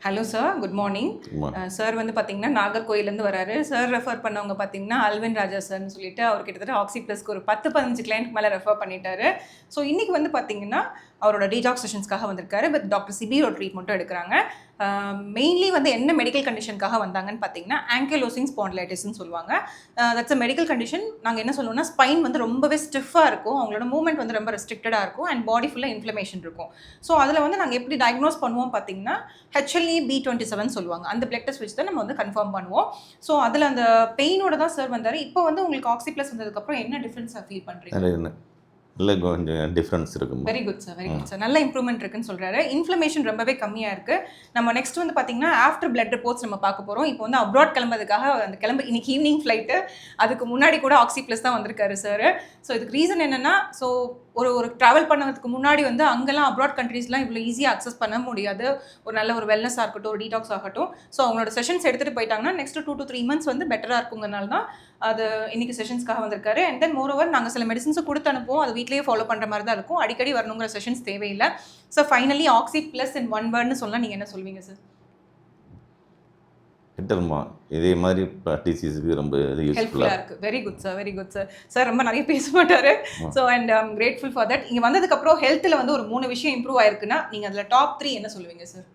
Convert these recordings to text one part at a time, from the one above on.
Hello sir, good morning. ஆமாம். Sir வந்து பார்த்தீங்கன்னா நாகர்கோயிலேருந்து வராரு. சார் ரெஃபர் பண்ணவங்க பார்த்தீங்கன்னா அல்வின் ராஜா சார்ன்னு சொல்லிட்டு அவர் கிட்டத்தட்ட ஆக்ஸி ப்ளஸ்க்கு ஒரு 10-15 கிளையண்ட் மேலே ரெஃபர் பண்ணிட்டாரு. ஸோ இன்னைக்கு வந்து பார்த்தீங்கன்னா அவரோட டீடாக்ஸ் செஷன்ஸ்க்காக வந்திருக்காரு. பட் டாக்டர் சிபியோட ட்ரீட்மெண்ட்டும் எடுக்கிறாங்க. மெயின்லி வந்து என்ன மெடிக்கல் கண்டிஷனுக்காக வந்தாங்கன்னு பார்த்தீங்கன்னா ஆங்கிலோசிங் ஸ்பாண்டிலைட்டிஸ்ன்னு சொல்லுவாங்க. That's a medical condition. நாங்கள் என்ன சொல்லுவோம்னா ஸ்பைன் வந்து ரொம்பவே ஸ்டிஃபாக இருக்கும், அவங்களோட மூவ்மெண்ட் வந்து ரொம்ப ரெஸ்ட்ரிக்டடாக இருக்கும் அண்ட் பாடி ஃபுல்லாக இன்ஃப்ளமேஷன் இருக்கும். ஸோ அதில் வந்து நாங்கள் எப்படி டயக்னோஸ் பண்ணுவோம் பார்த்தீங்கன்னா HLA-B27 சொல்லுவாங்க. அந்த பிளட் டெஸ்ட் வச்சு தான் நம்ம வந்து கன்ஃபார்ம் பண்ணுவோம். ஸோ அதில் அந்த பெயினோட தான் சார் வந்தார். இப்போ வந்து உங்களுக்கு ஆக்ஸி ப்ளஸ் வந்ததுக்கப்புறம் என்ன டிஃப்ரென்ஸாக ஃபீல் பண்ணுறீங்க? இல்லை கொஞ்சம் டிஃப்ரென்ஸ் இருக்குமா? Very good sir, very good sir. நல்ல இம்ப்ரூவ்மெண்ட் இருக்குன்னு சொல்கிறாரு. இன்ஃப்ளமேஷன் ரொம்பவே கம்மியாக இருக்குது. நம்ம நெக்ஸ்ட் வந்து பார்த்தீங்கன்னா ஆஃப்டர் பிளட் ரிப்போர்ட்ஸ் நம்ம பார்க்க போகிறோம். இப்போ வந்து அப்ராட் கிளம்புறதுக்காக அந்த இன்னைக்கு ஈவினிங் ஃப்ளைட்டு. அதுக்கு முன்னாடி கூட ஆக்ஸி ப்ளஸ் தான் வந்திருக்காரு சார். ஸோ இதுக்கு ரீசன் என்னென்னா, ஸோ ஒரு ட்ராவல் பண்ணதுக்கு முன்னாடி வந்து அங்கெல்லாம் அப்ராட் கண்ட்ரீஸ்லாம் இவ்வளோ ஈஸியாக அக்சஸ் பண்ண முடியாது. ஒரு நல்ல ஒரு வெல்னஸாக இருக்கட்டும், ஒரு டீடாக்ஸ் ஆகட்டும். ஸோ அவங்களோட செஷன்ஸ் எடுத்துகிட்டு போயிட்டாங்கன்னா நெக்ஸ்ட் 2 to 3 months வந்து பெட்டராக இருக்குங்கிறனால தான் அது இன்னைக்கு செஷன்ஸ்க்காக வந்திருக்காரு. அண்ட் தென் மோரோவர் நாங்கள் சில மெடிசன்ஸை கொடுத்து அனுப்புவோம். அது வீட்லேயே ஃபாலோ பண்ணுற மாதிரி தான் இருக்கும். அடிக்கடி வரணுங்கிற செஷன்ஸ் தேவையில்லை. So finally oxy plus in one வேர்ட்னு சொன்னால் நீங்கள் என்ன சொல்வீங்க சார்? பெட்டர்மா, இதே மாதிரி டிசீஸுக்கு ரொம்ப ஹெல்ப்ஃபுல்லாக இருக்குது. Very good sir, very good sir. Sir ரொம்ப நிறைய பேச மாட்டார். So and I'm grateful for that. இங்கே வந்ததுக்கப்புறம் ஹெல்த்தில் வந்து ஒரு 3 விஷயம் இம்ப்ரூவ் ஆயிருக்குன்னா நீங்கள் அதில் டாப் 3 என்ன சொல்லுவீங்க சார்?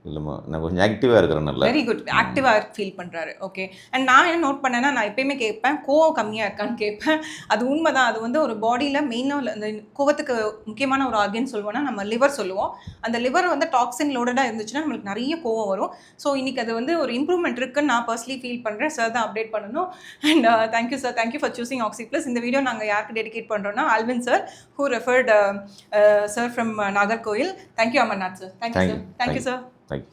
இல்லைம்மா, நான் கொஞ்சம் ஆக்டிவாக இருக்கிறேன். Very good. ஆக்டிவாக ஃபீல் பண்ணுறாரு. ஓகே. அண்ட் நான் என்ன நோட் பண்ணேன்னா, நான் எப்பயுமே கேட்பேன், கோவம் கம்மியாக இருக்கான்னு கேட்பேன். அது உண்மை தான். அது வந்து ஒரு பாடியில் மெயினாக அந்த கோவத்துக்கு முக்கியமான ஒரு ஆர்கன் சொல்லுவோம்னா நம்ம லிவர் சொல்லுவோம். அந்த லிவர் வந்து டாக்ஸின் லோடடாக இருந்துச்சுன்னா நம்மளுக்கு நிறைய கோவம் வரும். ஸோ இன்றைக்கி அது வந்து ஒரு இம்ப்ரூவ்மெண்ட் இருக்குன்னு நான் பர்சனலி ஃபீல் பண்ணுறேன். சார் தான் அப்டேட் பண்ணணும். And thank you sir, thank you for choosing oxy plus. இந்த வீடியோ நாங்கள் யாருக்கு டெடிகேட் பண்ணுறோன்னா Alvin sir, who referred sir from Nagercoil. Thank you Amarnath sir. Thank you sir. Thank you sir. Thank you.